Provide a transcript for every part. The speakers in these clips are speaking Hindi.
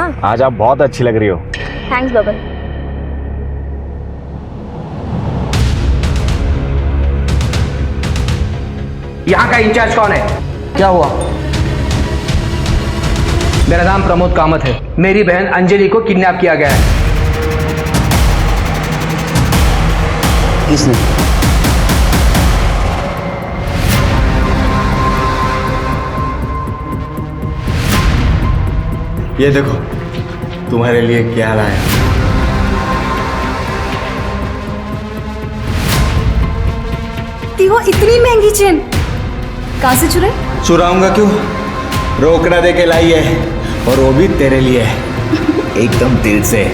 हाँ। आज आप बहुत अच्छी लग रही हो। थैंक्स बबन। यहाँ का इंचार्ज कौन है? क्या हुआ? मेरा नाम प्रमोद कामत है। मेरी बहन अंजलि को किडनैप किया गया है। किसने? ये देखो तुम्हारे लिए क्या लाया। वो इतनी महंगी चेन कहाँ से चुराई? चुराऊंगा क्यों, रोकड़ा दे के लाई है, और वो भी तेरे लिए एकदम दिल से।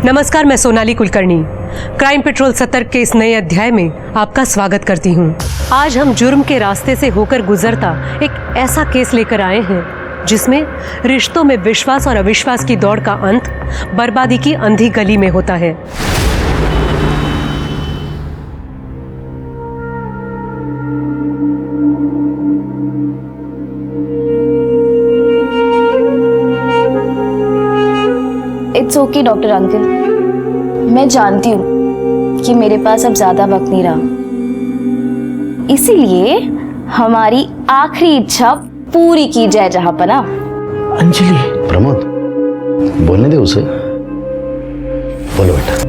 नमस्कार, मैं सोनाली कुलकर्णी क्राइम पेट्रोल सतर्क के इस नए अध्याय में आपका स्वागत करती हूं। आज हम जुर्म के रास्ते से होकर गुजरता एक ऐसा केस लेकर आए हैं जिसमें रिश्तों में विश्वास और अविश्वास की दौड़ का अंत बर्बादी की अंधी गली में होता है। इट्स ओके डॉक्टर अंकल, मैं जानती हूँ कि मेरे पास अब ज्यादा वक्त नहीं रहा, इसीलिए हमारी आखिरी इच्छा पूरी की जाए जहांपना। अंजलि। प्रमोद, बोलने दे उसे। बोलो बेटा।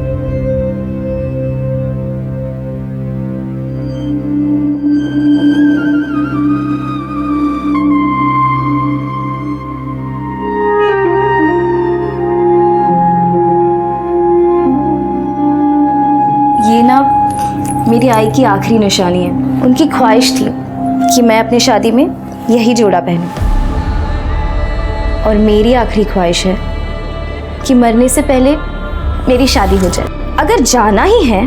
ये ना मेरी आई की आखिरी निशानी है। उनकी ख्वाहिश थी कि मैं अपनी शादी में यही जोड़ा पहनूं, और मेरी आखिरी ख्वाहिश है कि मरने से पहले मेरी शादी हो जाए। अगर जाना ही है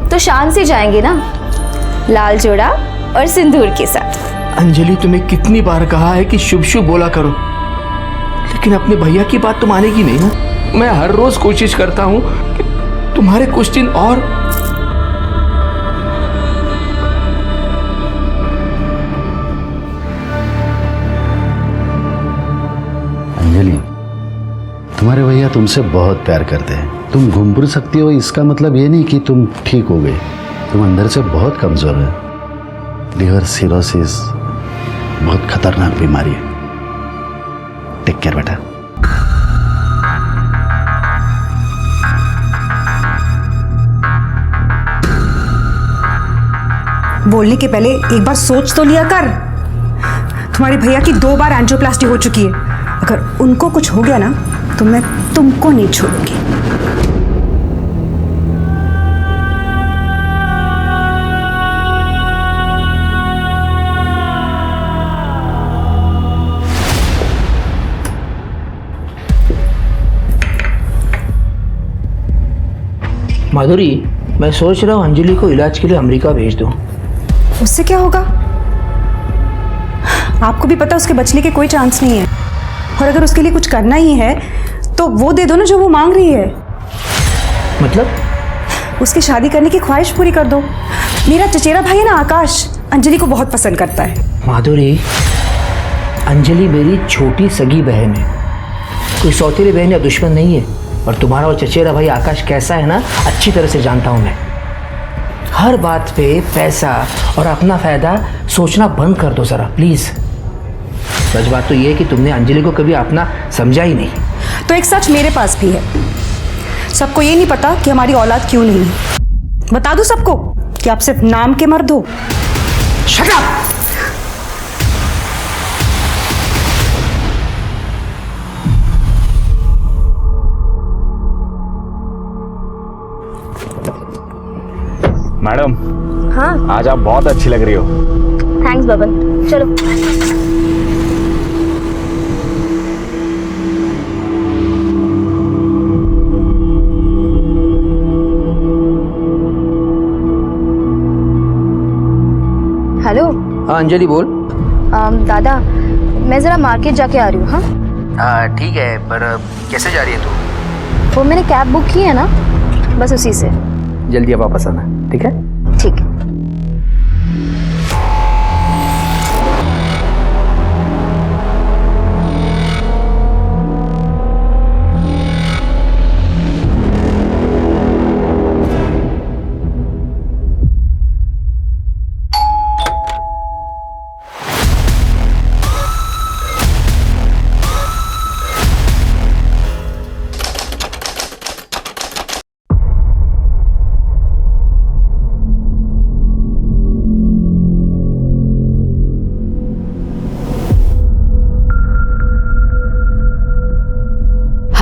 तो शान से जाएंगे ना, लाल जोड़ा और सिंदूर के साथ। अंजलि, तुम्हें कितनी बार कहा है कि शुभ शुभ बोला करो, लेकिन अपने भैया की बात तो मानेगी नहीं ना। मैं हर रोज कोशिश करता हूँ कि तुम्हारे कुछ दिन और। अंजलि, तुम्हारे भैया तुमसे बहुत प्यार करते हैं। तुम घूम फिर सकती हो, इसका मतलब ये नहीं कि तुम ठीक हो गए। तुम अंदर से बहुत कमजोर है। लिवर सिरोसिस बहुत खतरनाक बीमारी है। टेक केयर बेटा। बोलने के पहले एक बार सोच तो लिया कर। तुम्हारे भैया की 2 बार एंजियोप्लास्टी हो चुकी है। अगर उनको कुछ हो गया ना तो मैं तुमको नहीं छोड़ूंगी। माधुरी, मैं सोच रहा हूँ अंजलि को इलाज के लिए अमेरिका भेज दूँ। उससे क्या होगा? आपको भी पता उसके बचने के कोई चांस नहीं है, और अगर उसके लिए कुछ करना ही है तो वो दे दो ना जो वो मांग रही है। मतलब? उसकी शादी करने की ख्वाहिश पूरी कर दो। मेरा चचेरा भाई है ना आकाश, अंजलि को बहुत पसंद करता है। माधुरी, अंजलि मेरी छोटी सगी बहन है, कोई सौतेली बहन या दुश्मन नहीं है। और तुम्हारा और चचेरा भाई आकाश कैसा है ना, अच्छी तरह से जानता हूँ मैं। हर बात पे पैसा और अपना फायदा सोचना बंद कर दो जरा प्लीज। सच बात तो ये है कि तुमने अंजलि को कभी अपना समझा ही नहीं। तो एक सच मेरे पास भी है। सबको ये नहीं पता कि हमारी औलाद क्यों नहीं है। बता दूं सबको कि आप सिर्फ नाम के मर्द हो। Shut up! मैडम, हाँ। आज आप बहुत अच्छी लग रही हो। थैंक्स बबन। चलो। हेलो। हाँ अंजलि बोल। दादा, मैं जरा मार्केट जाके आ रही हूँ। हाँ ठीक है, पर कैसे जा रही है तू? वो मैंने कैब बुक की है ना, बस उसी से। जल्दी वापस आना, ठीक है? ठीक है।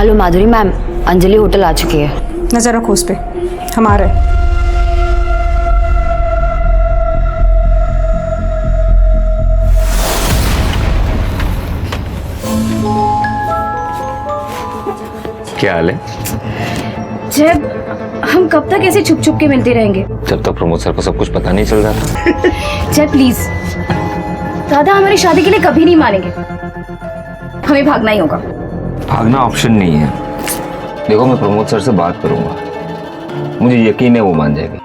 हेलो माधुरी मैम, अंजलि होटल आ चुकी है। नजर रखो उस पे, हम आ रहे हैं। क्या हाल है? जब हम कब तक ऐसे छुप छुप के मिलते रहेंगे? जब तक प्रमोद सर को सब कुछ पता नहीं चल जाता। जय प्लीज, दादा हमारी शादी के लिए कभी नहीं मानेंगे, हमें भागना ही होगा। भागना ऑप्शन नहीं है। देखो मैं प्रमोद सर से बात करूंगा, मुझे यकीन है वो मान जाएगी।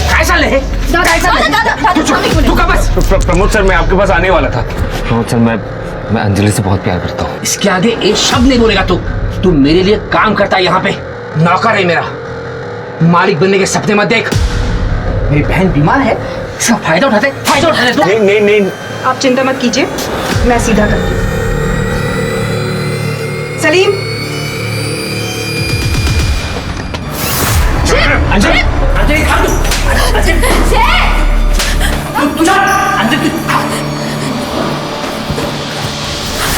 कैसा ले प्रमोद सर मैं आपके पास आने वाला था। प्रमोद सर मैं अंजलि से बहुत प्यार करता हूँ। इसके आगे एक शब्द नहीं बोलेगा तू मेरे लिए काम करता है यहाँ पे, नौकर है मेरा। मालिक बनने के सपने मत देख। मेरी बहन बीमार है, इसका फायदा उठाते तू। नहीं आप चिंता मत कीजिए, मैं सीधा करती हूँ। सलीम, अंजलि खान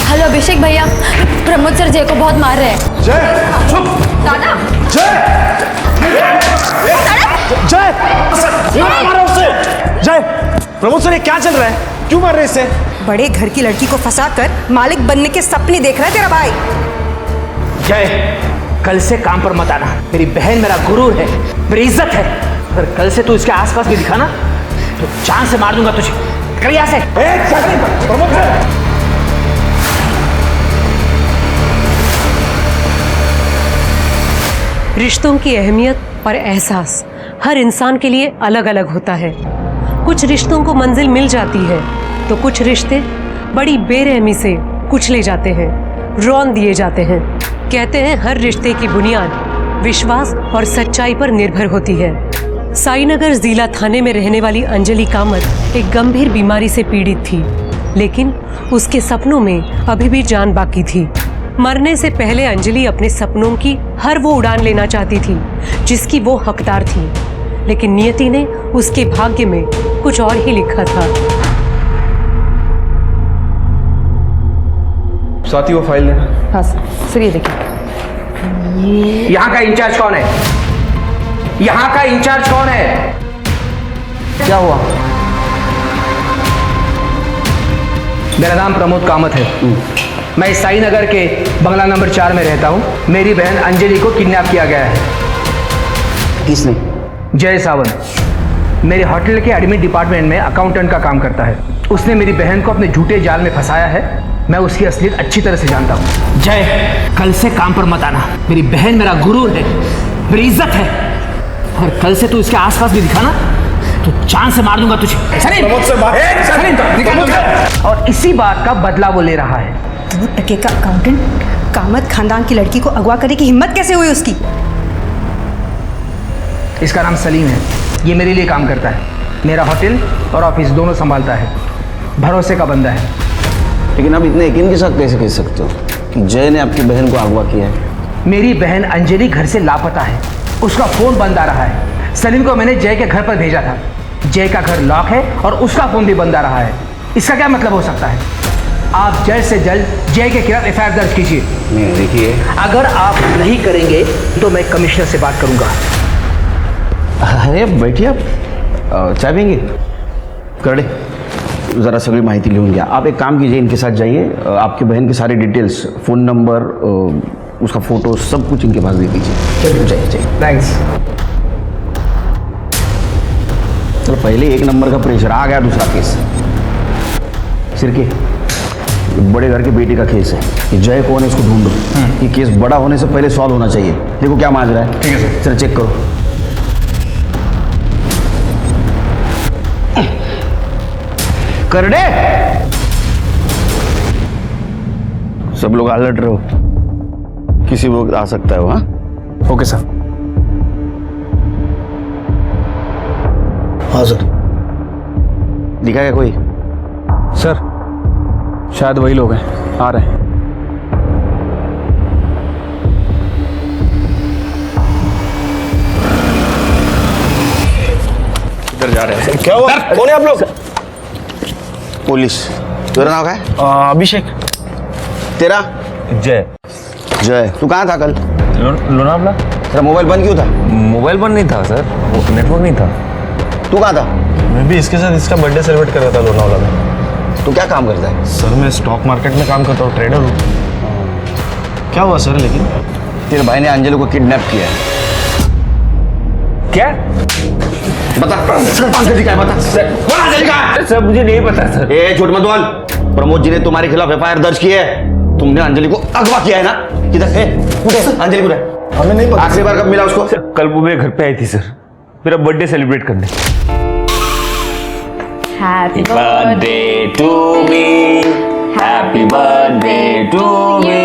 हेलो अभिषेक भैया, प्रमोद सर जय को बहुत मार रहे हैं। जय चुप। दादा जय मारो उसे। जय प्रमोद सर ये क्या चल रहा है, क्यों मार रहे इसे? बड़े घर की लड़की को फंसाकर मालिक बनने के सपने देख रहा है तेरा भाई। जय, कल से काम पर मत आना। मेरी बहन मेरा गुरूर है, मेरी इज्जत है। अगर कल से तू इसके आसपास भी दिखा ना तो जान से मार दूंगा तुझे। कर यहाँ से। प्रमोद सर रिश्तों की अहमियत और एहसास हर इंसान के लिए अलग अलग होता है। कुछ रिश्तों को मंजिल मिल जाती है तो कुछ रिश्ते बड़ी बेरहमी से कुचले जाते हैं, रौंद दिए जाते हैं। कहते हैं हर रिश्ते की बुनियाद विश्वास और सच्चाई पर निर्भर होती है। साईनगर जिला थाने में रहने वाली अंजलि कामत एक गंभीर बीमारी से पीड़ित थी, लेकिन उसके सपनों में अभी भी जान बाकी थी। मरने से पहले अंजलि अपने सपनों की हर वो उड़ान लेना चाहती थी जिसकी वो हकदार थी, लेकिन नियति ने उसके भाग्य में कुछ और ही लिखा था। साथी वो फाइल देना। हाँ सर, ये देखिए। यहाँ का इंचार्ज कौन है? यहाँ का इंचार्ज कौन है? क्या हुआ? मेरा नाम प्रमोद कामत है। मैं साईनगर के बंगला नंबर 4 में रहता हूँ। मेरी बहन अंजलि को किडनैप किया गया है। किसने? जय सावंत मेरे होटल के एडमिन डिपार्टमेंट में अकाउंटेंट का काम करता है। उसने मेरी बहन को अपने झूठे जाल में फंसाया है। मैं उसकी असलियत अच्छी तरह से जानता हूँ। जय, कल से काम पर मत आना। मेरी बहन मेरा गुरूर है, मेरी इज्जत है। और कल से तू इसके आसपास भी दिखा ना तो जान से मार दूंगा तुझे। और इसी बात का बदला वो ले रहा है। 2 टके का अकाउंटेंट कामत खानदान की लड़की को अगवा करने की हिम्मत कैसे हुई उसकी? इसका नाम सलीम है। ये मेरे लिए काम करता है। मेरा होटल और ऑफिस दोनों संभालता है। भरोसे का बंदा है। लेकिन आप इतने यकीन के साथ कैसे कह सकते हो कि जय ने आपकी बहन को अगवा किया है? मेरी बहन अंजलि घर से लापता है। उसका फोन बंद आ रहा है। सलीम को मैंने जय के घर पर भेजा था। जय का घर लॉक है और उसका फोन भी बंद आ रहा है। इसका क्या मतलब हो सकता है? आप जल्द से जल्द जय के खिलाफ FIR दर्ज कीजिए। नहीं देखिए, अगर आप नहीं करेंगे तो मैं कमिश्नर से बात करूंगा। अरे बैठिए, आप चाय पिएंगे? करड़े ज़रा सगळी माहिती लिहून घ्या। आप एक काम कीजिए, इनके साथ जाइए, आपकी बहन के सारे डिटेल्स, फ़ोन नंबर, उसका फ़ोटो, सब कुछ इनके पास दे दीजिए। चलिए जाइए। थैंक्स। चलो, पहले 1 नंबर का प्रेशर आ गया, दूसरा केस सिरके बड़े घर के बेटे का केस है। ये जय कौन है इसको ढूंढो। ये केस बड़ा होने से पहले सॉल्व होना चाहिए। देखो क्या माजरा है। ठीक है सर। चलो चेक करो। करडे, सब लोग अलर्ट रहो, किसी वक्त आ सकता है वो। हाँ ओके सर। हाँ सर। दिखा क्या कोई? सर शायद वही लोग हैं, आ रहे हैं। इधर जा रहे हैं। क्या हुआ? कौन है आप लोग? पुलिस। तेरा नाम क्या है? अभिषेक। तेरा? जय। जय। तू कहाँ था कल? लोनावला। तेरा मोबाइल बंद क्यों था? मोबाइल बंद नहीं था सर, वो नेटवर्क नहीं था। तू कहाँ था? मैं भी इसके साथ इसका बर्थडे सेलिब्रेट कर रहा था लोनावला में। तू क्या काम करता है? सर मैं स्टॉक मार्केट में काम करता हूँ, ट्रेडर हूँ। क्या हुआ सर? लेकिन तेरे भाई ने अंजलि को किडनैप किया है। क्या? बता अंजलि का है, बता बोल अंजलि का है। सर मुझे नहीं पता सर। ए झूठ मत बोल। प्रमोद जी ने तुम्हारे खिलाफ एफआईआर दर्ज की है। तुमने अंजलि को अगवा किया है ना? किधर है अंजलि? कुछ है? हमें नहीं पता। आखिरी बार कब मिला उसको? सर कल वो मेरे घर पे आई थी सर, मेरा बर्थडे सेलिब्रेट करने। Happy birthday to me, happy birthday to me.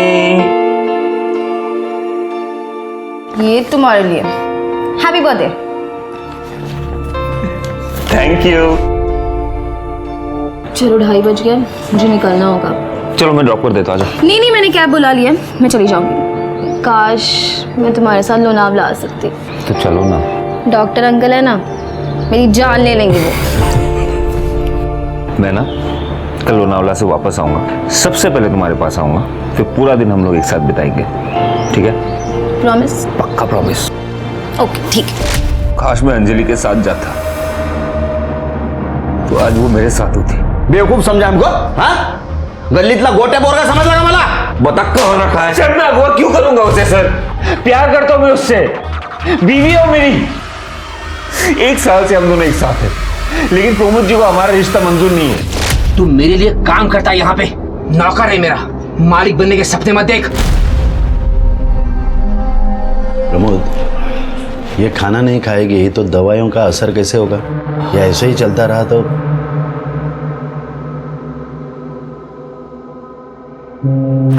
ये तुम्हारे लिए। Happy birthday. Thank you. चलो 2:30 बज गया, मुझे निकलना होगा। चलो मैं ड्रॉप कर देता हूँ। आजा। नहीं मैंने कैब बुला लिया, मैं चली जाऊंगी। काश मैं तुम्हारे साथ लोनावला आ सकती। तो चलो ना। डॉक्टर अंकल है ना, मेरी जान ले लेंगे वो। मैं ना कल लोनावला से वापस आऊंगा, सबसे पहले तुम्हारे पास आऊंगा, फिर पूरा दिन हम लोग एक साथ बिताएंगे, ठीक है? प्रॉमिस? पक्का प्रॉमिस। ओके ठीक है। काश मैं अंजलि के साथ जाता तो आज वो मेरे साथ होती। बेवकूफ समझा हमको? हाँ गल्लीतला गोट्या बोरगा समझ लगा मला? बता कौन रखा है सर? मैं अगवा क्यों करूंगा उसे सर? प्यार करता हूं मैं उससे, बीवी है मेरी। 1 साल से हम दोनों एक साथ हैं, लेकिन प्रमोद जी को हमारा रिश्ता मंजूर नहीं है। तू मेरे लिए काम करता है यहाँ पे, नौकर है मेरा, मालिक बनने के सपने मत देख। प्रमोद, ये खाना नहीं खाएगी तो दवाइयों का असर कैसे होगा? या ऐसे ही चलता रहा तो?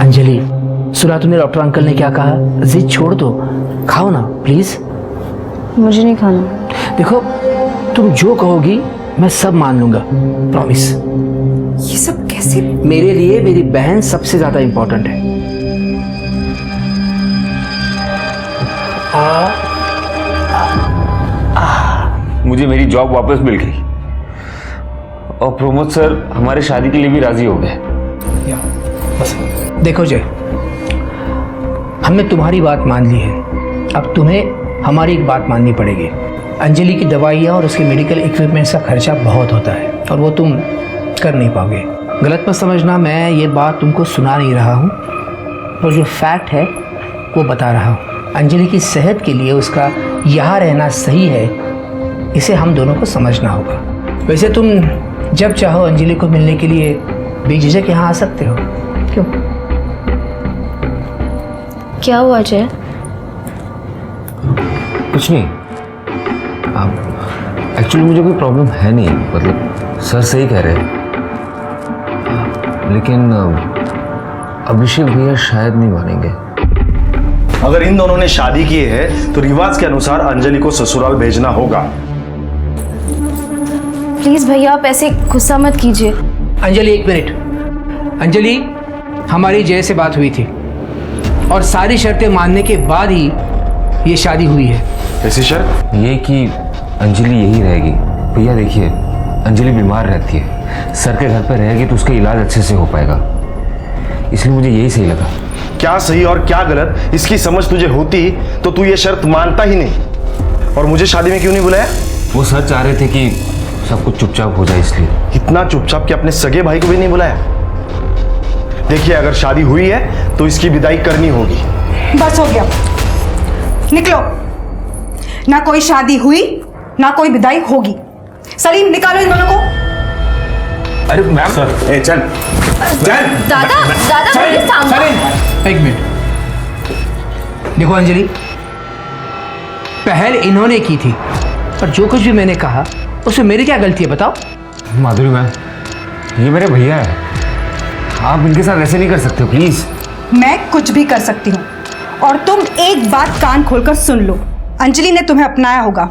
अंजलि, सुना तूने डॉक्टर अंकल ने क्या कहा? जिद छोड़ दो, खाओ ना प्लीज। मुझे नहीं खाना। देखो तुम जो कहोगी मैं सब मान लूंगा, प्रॉमिस। ये सब कैसे? मेरे लिए मेरी बहन सबसे ज्यादा इंपॉर्टेंट है। मुझे मेरी जॉब वापस मिल गई और प्रमोद सर हमारे शादी के लिए भी राजी हो गए। बस देखो जय, हमने तुम्हारी बात मान ली है, अब तुम्हें हमारी एक बात माननी पड़ेगी। अंजलि की दवाइयाँ और उसके मेडिकल इक्विपमेंट्स का खर्चा बहुत होता है और वो तुम कर नहीं पाओगे। गलत मत समझना, मैं ये बात तुमको सुना नहीं रहा हूँ, और जो फैक्ट है वो बता रहा हूँ। अंजलि की सेहत के लिए उसका यहाँ रहना सही है, इसे हम दोनों को समझना होगा। वैसे तुम जब चाहो अंजलि को मिलने के लिए बेझिझक यहाँ आ सकते हो। क्यों? क्या हुआ जय? कुछ नहीं, एक्चुअली मुझे कोई प्रॉब्लम है नहीं, मतलब सर सही कह रहे हैं, लेकिन अभिषेक भैया शायद नहीं मानेंगे। अगर इन दोनों ने शादी की है तो रिवाज के अनुसार अंजलि को ससुराल भेजना होगा। प्लीज भैया आप ऐसे गुस्सा मत कीजिए। अंजलि एक मिनट। अंजलि, हमारी जय से बात हुई थी और सारी शर्तें मानने के बाद ही ये शादी हुई है। ऐसी शर्त? ये कि अंजलि यही रहेगी। भैया देखिए, अंजलि बीमार रहती है, सर के घर पर रहेगी तो उसका इलाज अच्छे से हो पाएगा, इसलिए मुझे यही सही लगा। क्या सही और क्या गलत इसकी समझ तुझे होती तो तू ये शर्त मानता ही नहीं। और मुझे शादी में क्यों नहीं बुलाया? वो सर चाह रहे थे कि सब कुछ चुपचाप हो जाए, इसलिए। इतना चुपचाप कि अपने सगे भाई को भी नहीं बुलाया? देखिए, अगर शादी हुई है तो इसकी विदाई करनी होगी। बस हो गया, निकलो। ना कोई शादी हुई ना कोई विदाई होगी। सलीम निकालो इन दोनों को। अरे मैम सर, ए चल चल। दादा मेरे सामने। एक मिनट, देखो अंजलि, पहल इन्होंने की थी और जो कुछ भी मैंने कहा उसमें मेरी क्या गलती है बताओ? माधुरी मैम, ये मेरे भैया है, आप इनके साथ ऐसे नहीं कर सकते प्लीज। मैं कुछ भी कर सकती हूँ और तुम एक बात कान खोलकर सुन लो। अंजलि ने तुम्हें अपनाया होगा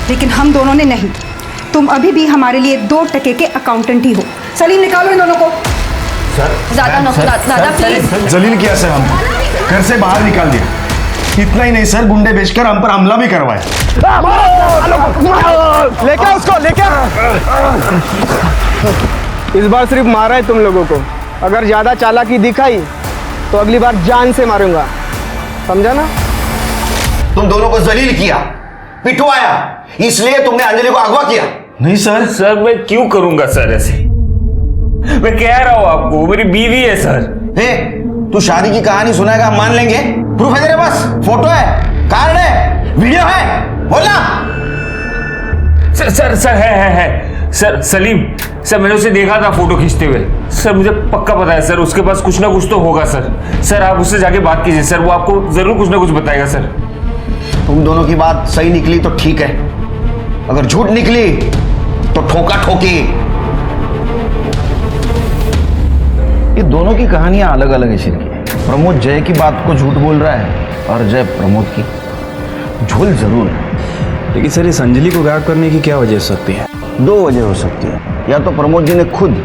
लेकिन हम दोनों ने नहीं। तुम अभी भी हमारे लिए 2 टके के अकाउंटेंट ही हो। सलीम निकालो इन दोनों को। दादा प्लीज। जलील किया सर, हम घर से बाहर निकाल दिया। इतना ही नहीं सर, गुंडे बेचकर हम पर हमला भी करवाया। लेके उसको लेके। इस बार सिर्फ मारा है तुम लोगों को, अगर ज़्यादा चालाकी दिखाई तो अगली बार जान से मारूंगा, समझा ना? तुम दोनों को जलील किया, पिटवाया, इसलिए तुमने अंजलि को अगवा किया। नहीं सर, सर मैं क्यों करूंगा सर ऐसे? मैं कह रहा हूं आपको, मेरी बीवी है सर। तू शादी की कहानी सुनाएगा, हम मान लेंगे? प्रूफ है तेरे पास? फोटो है, कार्ड है, वीडियो है, बोलना। सर सर सर है सर। सलीम सर, मैंने उसे देखा था फोटो खींचते हुए। सर मुझे पक्का पता है सर, उसके पास कुछ ना कुछ तो होगा सर। सर आप उससे जाके बात कीजिए सर, वो आपको जरूर कुछ ना कुछ बताएगा सर। तुम दोनों की बात सही निकली तो ठीक है, अगर झूठ निकली तो ठोका ठोकी। ये दोनों की कहानियां अलग अलग है शिरकी। प्रमोद जय की बात को झूठ बोल रहा है और जय प्रमोद की। झूल जरूर है, लेकिन सर इस अंजलि को गायब करने की क्या वजह हो सकती है? दो वजह हो सकती है। या तो प्रमोद जी ने खुद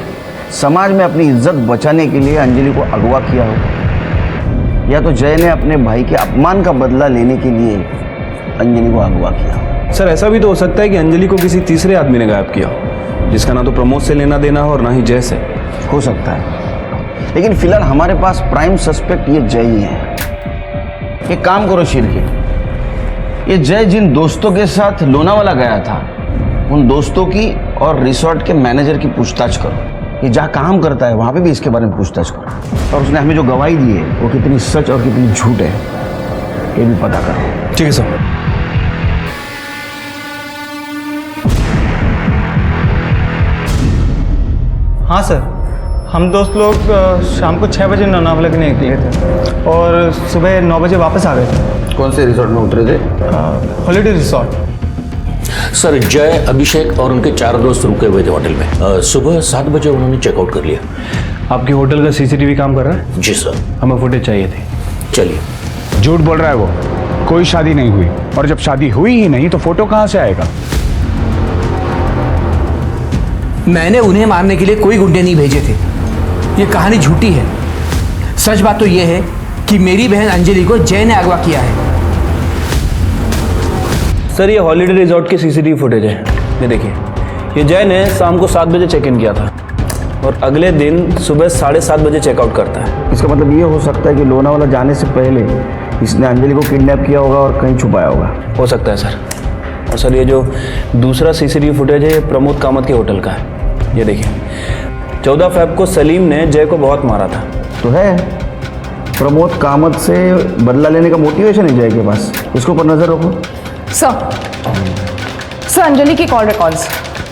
समाज में अपनी इज्जत बचाने के लिए अंजलि को अगवा किया हो, या तो जय ने अपने भाई के अपमान का बदला लेने के लिए अंजलि को अगवा किया हो। सर ऐसा भी तो हो सकता है कि अंजलि को किसी तीसरे आदमी ने गायब किया हो, जिसका ना तो प्रमोद से लेना देना हो और ना ही जय से। हो सकता है, लेकिन फिलहाल हमारे पास प्राइम सस्पेक्ट ये जय ही है। एक काम करो शिरकी, ये जय जिन दोस्तों के साथ लोनावाला गया था, उन दोस्तों की और रिसोर्ट के मैनेजर की पूछताछ करो। ये जहाँ काम करता है वहाँ पे भी इसके बारे में पूछताछ करो, और उसने हमें जो गवाही दी है वो कितनी सच और कितनी झूठ है ये भी पता करो। ठीक है सर। हाँ सर, हम दोस्त लोग शाम को 6 बजे लोनावाला के लिए निकले थे और सुबह 9 बजे वापस आ गए थे। कौन से रिसोर्ट में उतरे थे? Holiday resort. सर जय, अभिषेक और उनके 4 दोस्त रुके हुए थे होटल में। सुबह 7 बजे उन्होंने चेकआउट कर लिया। आपके होटल का सीसीटीवी काम कर रहा है? जी सर। हमें फुटेज चाहिए थी। चलिए। झूठ बोल रहा है वो, कोई शादी नहीं हुई, और जब शादी हुई ही नहीं तो फोटो कहाँ से आएगा? मैंने उन्हें मारने के लिए कोई गुंडे नहीं भेजे थे, ये कहानी झूठी है। सच बात तो यह है कि मेरी बहन अंजलि को जय ने अगवा किया है। सर ये हॉलीडे रिजॉर्ट की सीसीटीवी फुटेज है, ये देखिए। ये जय ने शाम को 7 बजे चेक इन किया था और अगले दिन सुबह 7:30 बजे चेकआउट करता है। इसका मतलब ये हो सकता है कि लोनावाला जाने से पहले इसने अंजलि को किडनैप किया होगा और कहीं छुपाया होगा। हो सकता है सर। और सर ये जो दूसरा सीसीटीवी फुटेज है ये प्रमोद कामत के होटल का है, ये देखिए। 14 फ़रवरी को सलीम ने जय को बहुत मारा था। तो है, प्रमोद कामत से बदला लेने का मोटिवेशन है जय के पास, इसके ऊपर नजर रखो। सर अंजलि की कॉल रिकॉर्ड्स।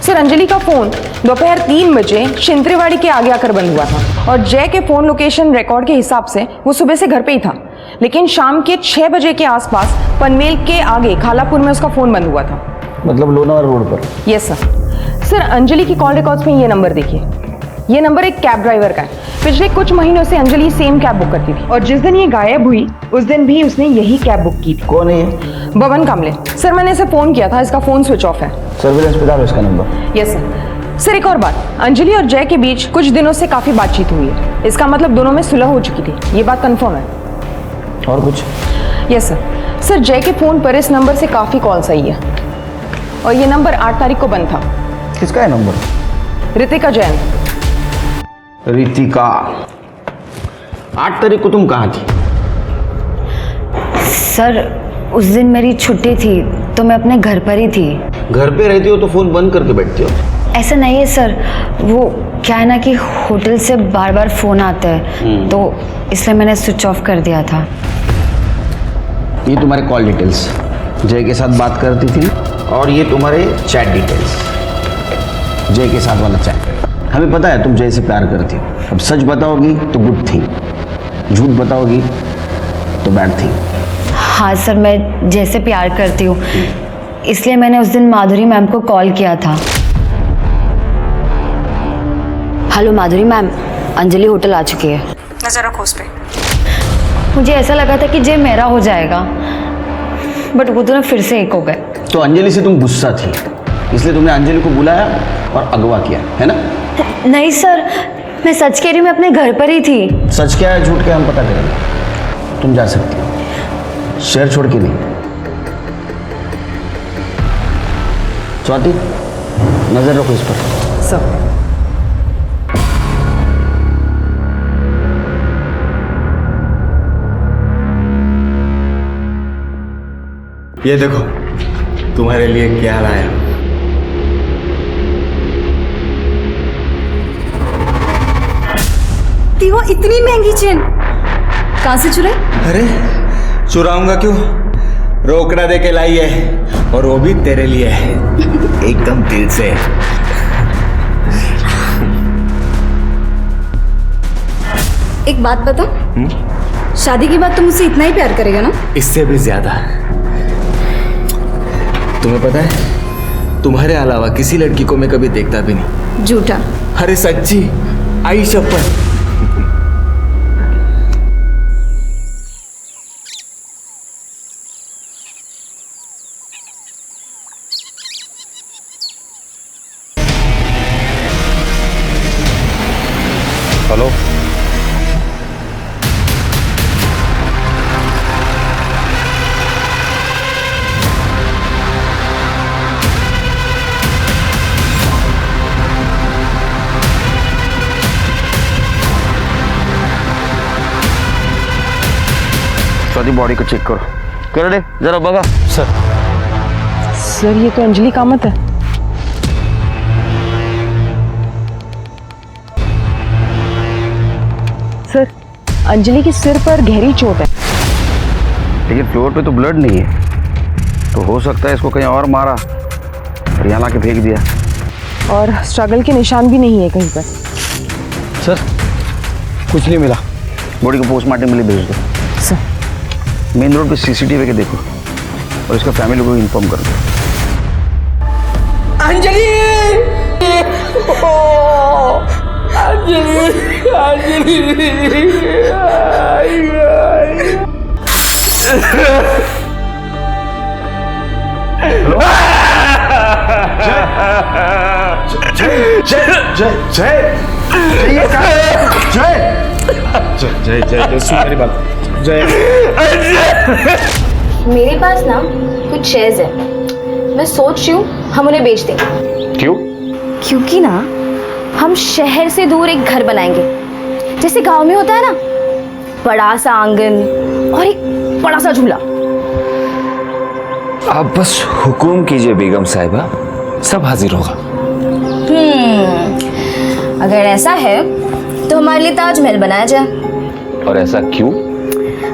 सर अंजलि का फ़ोन दोपहर 3 बजे शिंत्रेवाड़ी के आगे आकर बंद हुआ था, और जय के फ़ोन लोकेशन रिकॉर्ड के हिसाब से वो सुबह से घर पे ही था, लेकिन शाम के 6 बजे के आसपास पनवेल के आगे खालापुर में उसका फ़ोन बंद हुआ था। मतलब लोनावाला रोड पर? Yes sir. सर अंजलि की कॉल रिकॉर्ड्स में ये नंबर देखिए, ये नंबर एक कैब ड्राइवर का है। पिछले कुछ महीनों से अंजलि सेम कैब बुक करती थी, और जिस दिन ये गायब हुई उस दिन भी उसने यही कैब बुक की थी। कौन है ये? बबन कामले। सर मैंने इसे फ़ोन किया था, इसका फ़ोन स्विच ऑफ है। सर्विलेंस पे डालो इसका नंबर। Yes sir. सर एक और बात, अंजलि और जय के बीच कुछ दिनों से काफ़ी बातचीत हुई है, इसका मतलब दोनों में सुलह हो चुकी थी, ये बात कंफर्म है। और कुछ? Yes sir. सर जय के फ़ोन पर इस नंबर से काफ़ी कॉल्स आई है, और ये नंबर 8 तारीख को बंद था। किसका है नंबर? रितिका जैन। रितिका, 8 तारीख को तुम कहाँ थी? सर उस दिन मेरी छुट्टी थी तो मैं अपने घर पर ही थी। घर पे रहती हो तो फोन बंद करके बैठती हो? ऐसा नहीं है सर, वो क्या है ना कि होटल से बार बार फ़ोन आता है, तो इसलिए मैंने स्विच ऑफ कर दिया था। ये तुम्हारे कॉल डिटेल्स, जय के साथ बात करती थी, और ये तुम्हारे चैट डिटेल्स, जय के साथ वाला चैट। हमें पता है तुम जय से प्यार करती हो। अब सच बताओगी तो गुड थिंग, झूठ बताओगी तो बैड थिंग। हाँ सर, मैं जय से प्यार करती हूँ, इसलिए मैंने उस दिन माधुरी मैम को कॉल किया था। हेलो माधुरी मैम, अंजलि होटल आ चुकी है। नजर रखो उस पे। मुझे ऐसा लगा था कि जय मेरा हो जाएगा, बट वो दोनों फिर से एक हो गए। तो अंजलि से तुम गुस्सा थी, इसलिए तुमने अंजलि को बुलाया और अगवा किया, है ना? नहीं सर, मैं सच कह रही हूँ, मैं अपने घर पर ही थी। सच क्या है झूठ क्या हम पता करेंगे। तुम जा सकती हो, शहर छोड़ के नहीं। स्वाति, नजर रखो इस पर। सर ये देखो तुम्हारे लिए क्या लाया। वो इतनी महंगी चेन कहां से चुराई? अरे चुराऊंगा क्यों, रोकड़ा दे के लाई है, और वो भी तेरे लिए है, एकदम दिल से। एक बात बता, शादी के बाद तुम मुझसे इतना ही प्यार करेगा ना? इससे भी ज्यादा। तुम्हें पता है, तुम्हारे अलावा किसी लड़की को मैं कभी देखता भी नहीं। झूठा। अरे सच्ची, आई शपथ। हेलो, स्वाति बॉडी को चेक करो। कर दे जरा बगा। सर ये तो अंजलि कामत है। सर अंजलि के सिर पर गहरी चोट है, लेकिन फ्लोर पे तो ब्लड नहीं है, तो हो सकता है इसको कहीं और मारा और यहाँ ला के फेंक दिया। और स्ट्रगल के निशान भी नहीं है कहीं पर। सर कुछ नहीं मिला, बॉडी को पोस्टमार्टम के लिए भेज दो। सर मेन रोड पे सीसीटीवी के देखो और इसका फैमिली को इन्फॉर्म कर दो। अंजलि, अंजलि, जय जय सुन मेरी बात। जय, मेरे पास ना कुछ शेयर्स है, मैं सोच रही हूँ हम उन्हें बेच दें। क्यों? क्योंकि ना हम शहर से दूर एक घर बनाएंगे, जैसे गांव में होता है ना, बड़ा सा आंगन और एक बड़ा सा झूला। आप बस हुकुम कीजिए बेगम साहिबा, सब हाजिर होगा। अगर ऐसा है तो हमारे लिए ताजमहल बनाया जाए। और ऐसा क्यों?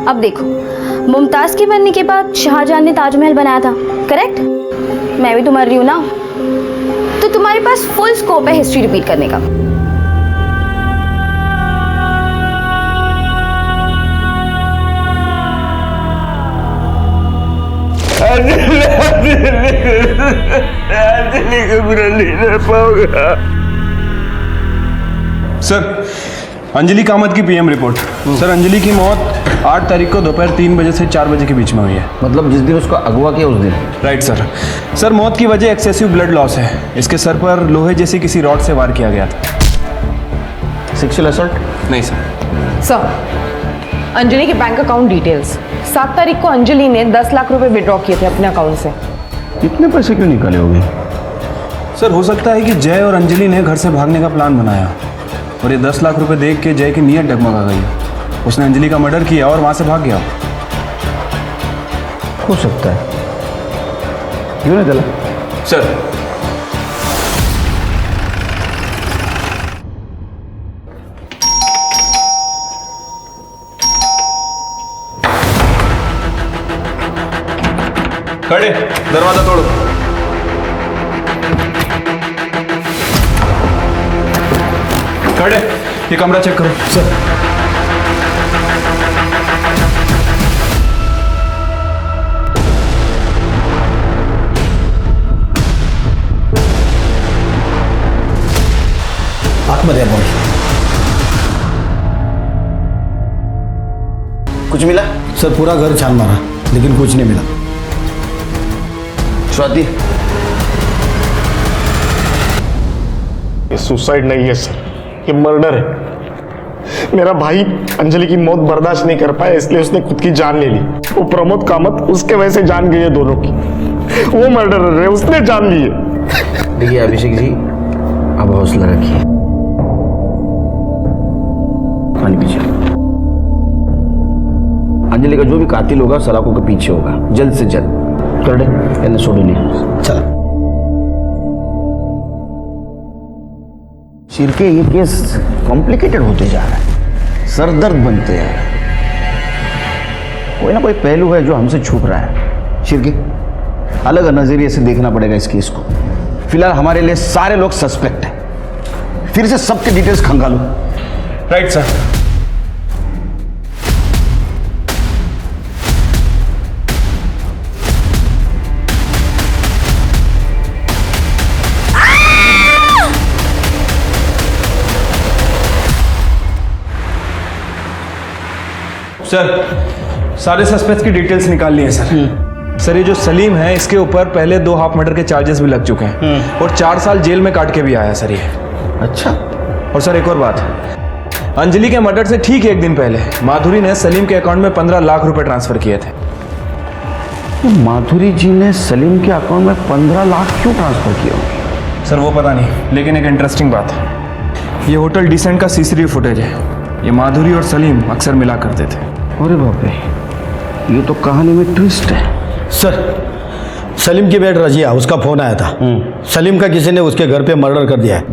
अब देखो, मुमताज के बनने के बाद शाहजहां ने ताजमहल बनाया था, करेक्ट? मैं भी तो मर रही हूँ ना, तो तुम्हारे पास फुल स्कोप है हिस्ट्री रिपीट करने का। अंजलि को बुरा नहीं रह पाऊंगा। सर अंजलि कामत की पीएम रिपोर्ट। सर अंजलि की मौत 8 तारीख को दोपहर 3 बजे से 4 बजे के बीच में हुई है। मतलब जिस दिन उसको अगवा किया उस दिन? Right sir. सर मौत की वजह एक्सेसिव ब्लड लॉस है, इसके सर पर लोहे जैसी किसी रॉड से वार किया गया था। Sexual assault? नहीं सर। सर अंजलि के बैंक अकाउंट डिटेल्स, 7 तारीख को अंजलि ने 10 लाख रुपए विड्रॉ किए थे अपने अकाउंट से। इतने पैसे क्यों निकाले होंगे? सर हो सकता है कि जय और अंजलि ने घर से भागने का प्लान बनाया और ये 10 लाख रुपए देख के जय की नीयत डगमगा गई। उसने अंजलि का मर्डर किया और वहां से भाग गया। हो सकता है, क्यों नहीं चला? सर खड़े, दरवाजा तोड़ो। खड़े, ये कमरा चेक करो। सर आत्महत्या बॉडी। कुछ मिला? सर पूरा घर छान मारा लेकिन कुछ नहीं मिला। स्वाति, ये सुसाइड नहीं है सर, ये मर्डर है। मेरा भाई अंजलि की मौत बर्दाश्त नहीं कर पाया, इसलिए उसने खुद की जान ले ली। वो प्रमोद कामत, उसके वजह से जान गई है दोनों की। वो मर्डरर है, उसने जान ली है। देखिए अभिषेक जी, अब हौसला रखिए, पानी पीछे। अंजलि का जो भी कातिल होगा सलाखों के पीछे होगा, जल्द से जल्द। कर दे एने सोडली चल। शिरके ये केस कॉम्प्लिकेटेड होते जा रहा है, सरदर्द बनते जा रहा है। कोई ना कोई पहलू है जो हमसे छुप रहा है। शिरके अलग नजरिए से देखना पड़ेगा इस केस को। फिलहाल हमारे लिए सारे लोग सस्पेक्ट हैं, फिर से सबके डिटेल्स खंगालो। Right sir. सर सारे सस्पेक्ट्स की डिटेल्स निकाल लिए सर। सर ये जो सलीम है इसके ऊपर पहले 2 हाफ मर्डर के चार्जेस भी लग चुके हैं और 4 साल जेल में काट के भी आया सर ये। अच्छा। और सर एक और बात, अंजलि के मर्डर से ठीक 1 दिन पहले माधुरी ने सलीम के अकाउंट में 15 लाख रुपए ट्रांसफर किए थे। माधुरी जी ने सलीम के अकाउंट में 15 लाख क्यों ट्रांसफर किया? सर वो पता नहीं, लेकिन एक इंटरेस्टिंग बात, ये होटल डिसेंट का सीसीटीवी फुटेज है। ये माधुरी और सलीम अक्सर मिला करते थे। अरे बाप रे, ये तो कहानी में ट्विस्ट है। सर सलीम की बेट रजिया, उसका फोन आया था। सलीम का किसी ने उसके घर पे मर्डर कर दिया है।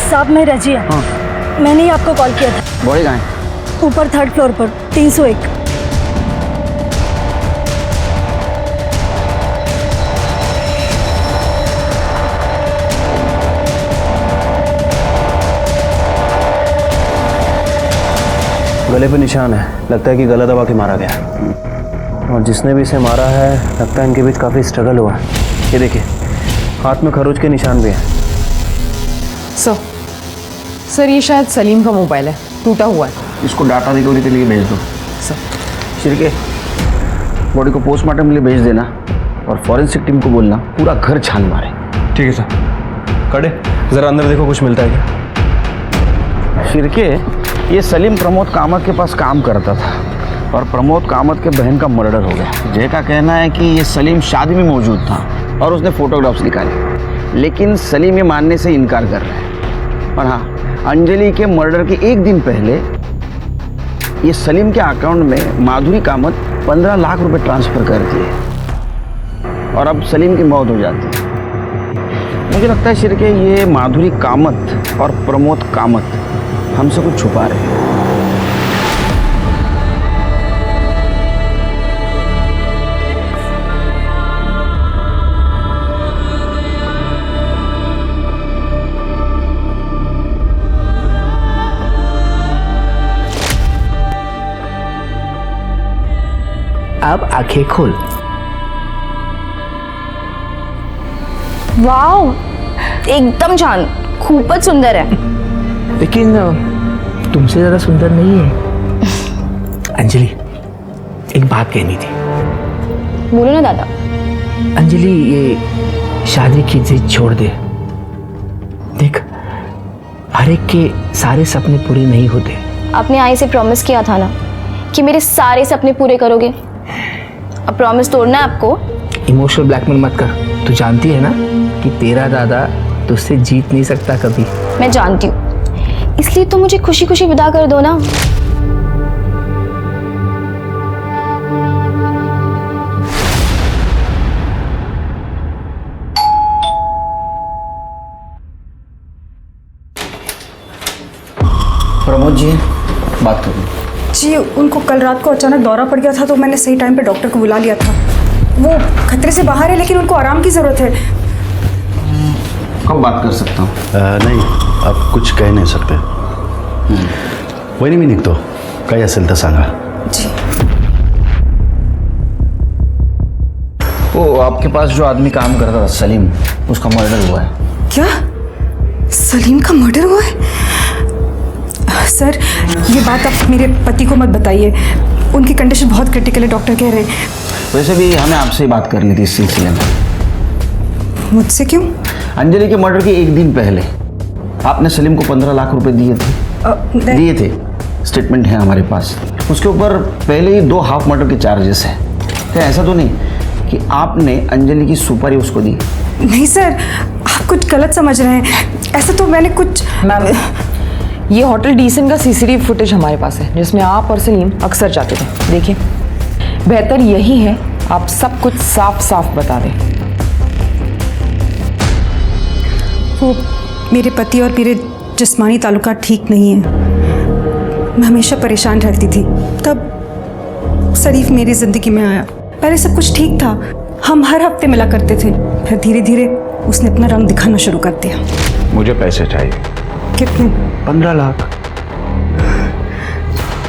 साहब मैं रजिया, मैंने ही आपको कॉल किया था। बॉडी कहाँ है? ऊपर 3rd फ्लोर पर 301। गले पे निशान है, लगता है कि गला दबा के मारा गया। और जिसने भी इसे मारा है लगता है इनके बीच काफ़ी स्ट्रगल हुआ। ये देखिए हाथ में खरोच के निशान भी हैं। सर ये शायद सलीम का मोबाइल है, टूटा हुआ है। इसको डाटा रिकवरी के लिए भेज दो। सर शिरके बॉडी को पोस्टमार्टम के लिए भेज देना और फॉरेंसिक टीम को बोलना पूरा घर छान मारे। ठीक है सर। कड़े ज़रा अंदर देखो कुछ मिलता है क्या। शिरके ये सलीम प्रमोद कामत के पास काम करता था और प्रमोद कामत के बहन का मर्डर हो गया। जय का कहना है कि ये सलीम शादी में मौजूद था और उसने फोटोग्राफ्स निकाले, लेकिन सलीम ये मानने से इनकार कर रहा है। और हाँ, अंजलि के मर्डर के 1 दिन पहले ये सलीम के अकाउंट में माधुरी कामत 15 लाख रुपए ट्रांसफ़र कर दिए और अब सलीम की मौत हो जाती है। मुझे लगता है शिरके ये माधुरी कामत और प्रमोद कामत हमसे कुछ छुपा रहे हैं। अब आंखें खोल। वाओ, एकदम छान, खूपच सुंदर है। लेकिन तुमसे ज़्यादा सुंदर नहीं है। अंजलि एक बात कहनी थी। बोलो ना दादा। अंजलि ये शादी की जिद छोड़ दे। देख हर एक के सारे सपने पूरे नहीं होते। आपने आई से प्रॉमिस किया था ना कि मेरे सारे सपने पूरे करोगे। अब प्रॉमिस तोड़ना है आपको। इमोशनल ब्लैकमेल मत कर। तू जानती है ना कि तेरा दादा तुझसे जीत नहीं सकता कभी। मैं जानती हूँ, इसलिए तो मुझे खुशी खुशी विदा कर दो ना। प्रमोद जी बात करूँ जी, उनको कल रात को अचानक दौरा पड़ गया था तो मैंने सही टाइम पे डॉक्टर को बुला लिया था। वो खतरे से बाहर है लेकिन उनको आराम की ज़रूरत है। कब बात कर सकता हूँ? नाही अब कुछ कह नहीं सकते. वहिनी मी निघतो, काही असेल तर सांगा. जी. वो आपके पास जो आदमी काम करता था सलीम, उसका मर्डर हुआ है. क्या? सलीम का मर्डर हुआ है? सर ये बात आप मेरे पति को मत बताइए, उनकी कंडीशन बहुत क्रिटिकल है, डॉक्टर कह रहे हैं. वैसे भी हमें आपसे ही बात करनी थी इस सिलसिले में. मुझसे क्यों? अंजलि के मर्डर के एक दिन पहले आपने सलीम को 15 लाख रुपए दिए थे. स्टेटमेंट है हमारे पास. उसके ऊपर पहले ही 2 हाफ मर्डर के चार्जेस हैं. क्या ऐसा तो नहीं कि आपने अंजलि की सुपारी उसको दी? नहीं सर, आप कुछ गलत समझ रहे हैं. ऐसा तो मैंने कुछ. ये होटल डीसेंट का सीसीटीवी फुटेज हमारे पास है जिसमें आप और सलीम अक्सर जाते थे। देखिए, बेहतर यही है आप सब कुछ साफ साफ बता दें। वो मेरे पति और मेरे जिस्मानी ताल्लुकात ठीक नहीं है। मैं हमेशा परेशान रहती थी, तब शरीफ मेरी ज़िंदगी में आया। पहले सब कुछ ठीक था, हम हर हफ्ते मिला करते थे, फिर धीरे धीरे उसने अपना रंग दिखाना शुरू कर दिया। मुझे पैसे चाहिए। कितने? 15 लाख।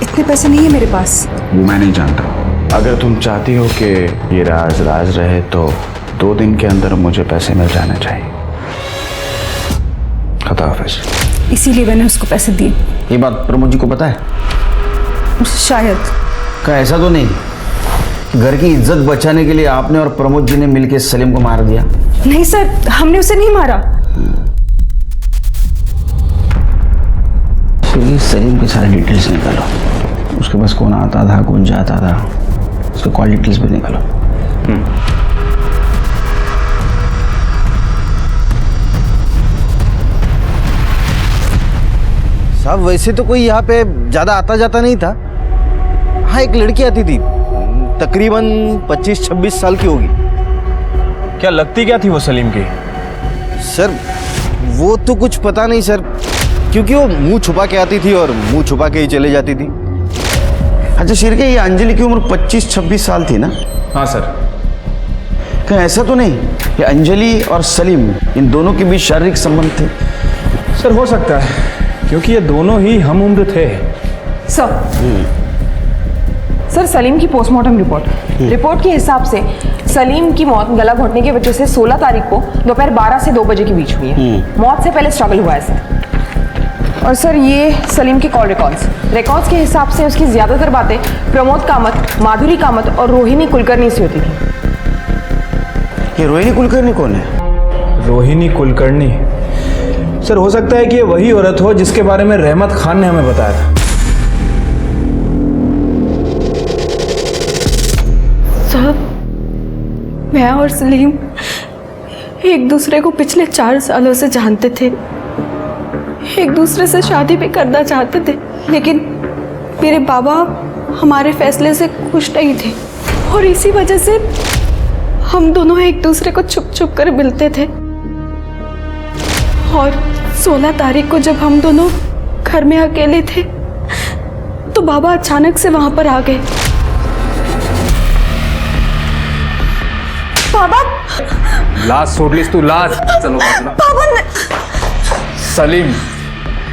इतने पैसे नहीं है मेरे पास। वो मैं नहीं जानता। अगर तुम चाहती हो कि ये राज राज रहे तो 2 दिन के अंदर मुझे पैसे मिल जाने चाहिए। खुदा हाफिज। इसीलिए मैंने उसको पैसे दिए। ये बात प्रमोद जी को पता है? शायद। क्या ऐसा तो नहीं घर की इज्जत बचाने के लिए आपने और प्रमोद जी ने मिलकर सलीम को मार दिया? नहीं सर, हमने उसे नहीं मारा। सलीम की सारी डिटेल्स निकालो, उसके पास कौन आता था, कौन जाता था, उसके कॉल डिटेल्स भी निकालो। साहब वैसे तो कोई यहाँ पे ज़्यादा आता जाता नहीं था। हाँ, एक लड़की आती थी, तकरीबन 25-26 साल की होगी। क्या लगती क्या थी वो सलीम की? सर वो तो कुछ पता नहीं सर, क्योंकि वो मुंह छुपा के आती थी और मुंह छुपा के ही चले जाती थी। अच्छा शिरके, ये अंजलि की उम्र 25-26 साल थी ना? हाँ सर। क्या ऐसा तो नहीं कि अंजलि और सलीम इन दोनों के बीच शारीरिक संबंध थे? सर हो सकता है, क्योंकि ये दोनों ही हम उम्र थे। सर सलीम की पोस्टमार्टम रिपोर्ट के हिसाब से सलीम की मौत गला घोटने की वजह से 16 तारीख को दोपहर 12 से 2 बजे के बीच हुई है। मौत से पहले स्ट्रगल हुआ है सर। और सर ये सलीम के कॉल रिकॉर्ड्स के हिसाब से उसकी ज्यादातर बातें प्रमोद कामत, माधुरी कामत और रोहिणी कुलकर्णी से होती थी। ये रोहिणी कुलकर्णी कौन है? रोहिणी कुलकर्णी सर हो सकता है कि ये वही औरत हो जिसके बारे में रहमत खान ने हमें बताया था। साहब, मैं और सलीम एक दूसरे को पिछले 4 सालों से जानते थे, एक दूसरे से शादी भी करना चाहते थे, लेकिन मेरे बाबा हमारे फैसले से खुश नहीं थे और इसी वजह से हम दोनों एक दूसरे को छुप छुप कर मिलते थे। और 16 तारीख को जब हम दोनों घर में अकेले थे तो बाबा अचानक से वहां पर आ गए। बाबा! लाश सोडलीस तू, लाश। चलो बाबा ने... सलीम,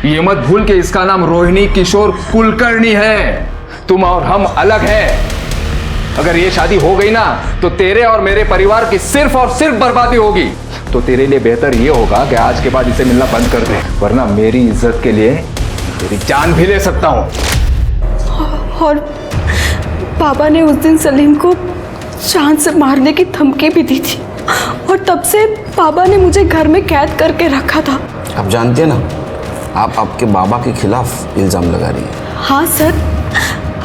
ये मत भूल के इसका नाम रोहिणी किशोर कुलकर्णी है। तुम और हम अलग हैं। अगर ये शादी हो गई ना तो तेरे और मेरे परिवार की सिर्फ और सिर्फ बर्बादी होगी। तो तेरे लिए बेहतर ये होगा कि आज के बाद इसे मिलना बंद कर दे, वरना मेरी इज्जत के लिए तेरी जान भी ले सकता हूं। और बाबा ने उस दिन सलीम को जान से मारने की धमकी भी दी थी और तब से बाबा ने मुझे घर में कैद करके रखा था। आप जानते हैं ना, आप आपके बाबा के खिलाफ इल्जाम लगा रही है। हाँ सर,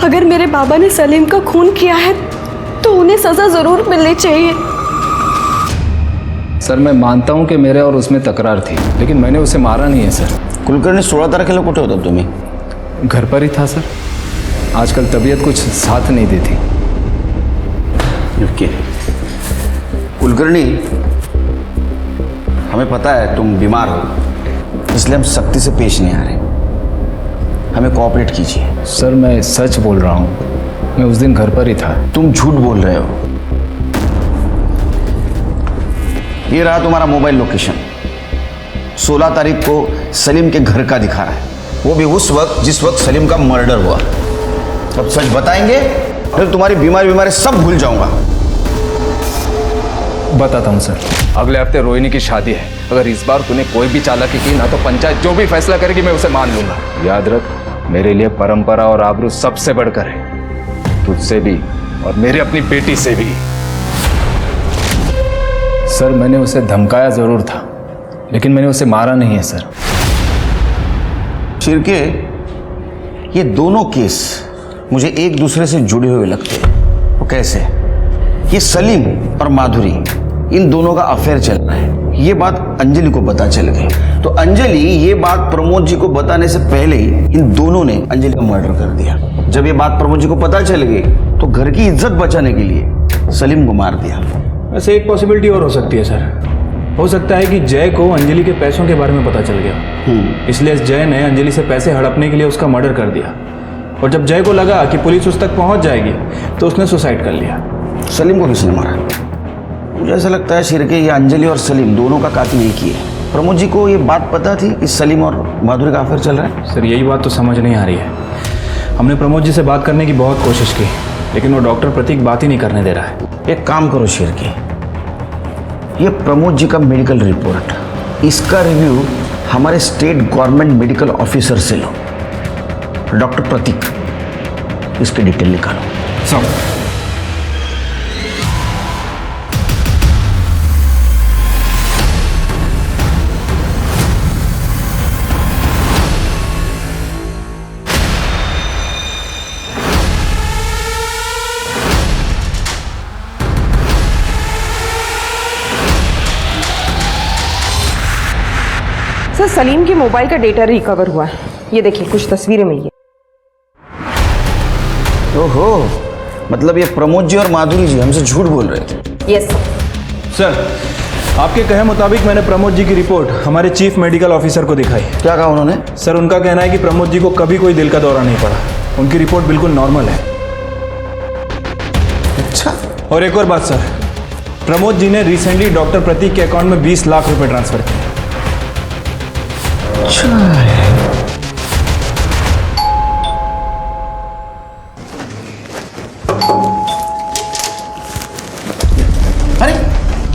अगर मेरे बाबा ने सलीम का खून किया है तो उन्हें सजा जरूर मिलनी चाहिए। सर मैं मानता हूं कि मेरे और उसमें तकरार थी, लेकिन मैंने उसे मारा नहीं है सर। कुलकर्णी 16 तारखेला कुठे होता तुम्ही? घर पर ही था सर। आजकल तबीयत कुछ साथ नहीं देती। ओके कुलकर्णी, हमें पता है तुम बीमार हो, इसलिए हम सख्ती से पेश नहीं आ रहे। हमें कोऑपरेट कीजिए। सर मैं सच बोल रहा हूँ, मैं उस दिन घर पर ही था। तुम झूठ बोल रहे हो। ये रहा तुम्हारा मोबाइल लोकेशन, 16 तारीख को सलीम के घर का दिखा रहा है, वो भी उस वक्त जिस वक्त सलीम का मर्डर हुआ। अब सच बताएंगे फिर तुम्हारी बीमारी सब भूल जाऊंगा। बताता हूँ सर। अगले हफ्ते रोहिणी की शादी है। अगर इस बार तूने कोई भी चालाकी की ना तो पंचायत जो भी फैसला करेगी मैं उसे मान लूंगा। याद रख, मेरे लिए परंपरा और आबरू सबसे बढ़कर है, तुझसे भी और मेरी अपनी बेटी से भी। सर मैंने उसे धमकाया जरूर था, लेकिन मैंने उसे मारा नहीं है सर। शिरके, ये दोनों केस मुझे एक दूसरे से जुड़े हुए लगते हैं। वो कैसे? ये सलीम और माधुरी, इन दोनों का अफेयर चल रहा है। ये बात अंजलि को पता चल गई, तो अंजलि ये बात प्रमोद जी को बताने से पहले ही इन दोनों ने अंजलि का मर्डर कर दिया। जब ये बात प्रमोद जी को पता चल गई तो घर की इज्जत बचाने के लिए सलीम को मार दिया। वैसे एक पॉसिबिलिटी और हो सकती है सर, हो सकता है कि जय को अंजलि के पैसों के बारे में पता चल गया, इसलिए जय ने अंजलि से पैसे हड़पने के लिए उसका मर्डर कर दिया, और जब जय को लगा कि पुलिस उस तक पहुंच जाएगी तो उसने सुसाइड कर लिया। सलीम को किसने मारा? मुझे ऐसा लगता है शिरके ये अंजलि और सलीम दोनों का कातिल एक ही है। प्रमोद जी को ये बात पता थी कि सलीम और माधुरी का अफेयर चल रहा है? सर यही बात तो समझ नहीं आ रही है। हमने प्रमोद जी से बात करने की बहुत कोशिश की, लेकिन वो डॉक्टर प्रतीक बात ही नहीं करने दे रहा है। एक काम करो शिरके, ये प्रमोद जी का मेडिकल रिपोर्ट, इसका रिव्यू हमारे स्टेट गवर्नमेंट मेडिकल ऑफिसर से लो, डॉक्टर प्रतीक, इसकी डिटेल निकालो सब। सर सलीम के मोबाइल का डेटा रिकवर हुआ है, ये देखिए कुछ तस्वीरें मिली है। ओहो, मतलब ये प्रमोद जी और माधुरी जी हमसे झूठ बोल रहे थे? यस सर, आपके कहे मुताबिक मैंने प्रमोद जी की रिपोर्ट हमारे चीफ मेडिकल ऑफिसर को दिखाई। क्या कहा उन्होंने? सर उनका कहना है कि प्रमोद जी को कभी कोई दिल का दौरा नहीं पड़ा, उनकी रिपोर्ट बिल्कुल नॉर्मल है। अच्छा। और एक और बात सर, प्रमोद जी ने रिसेंटली डॉक्टर प्रतीक के अकाउंट में 20 लाख रुपए ट्रांसफर किए। अरे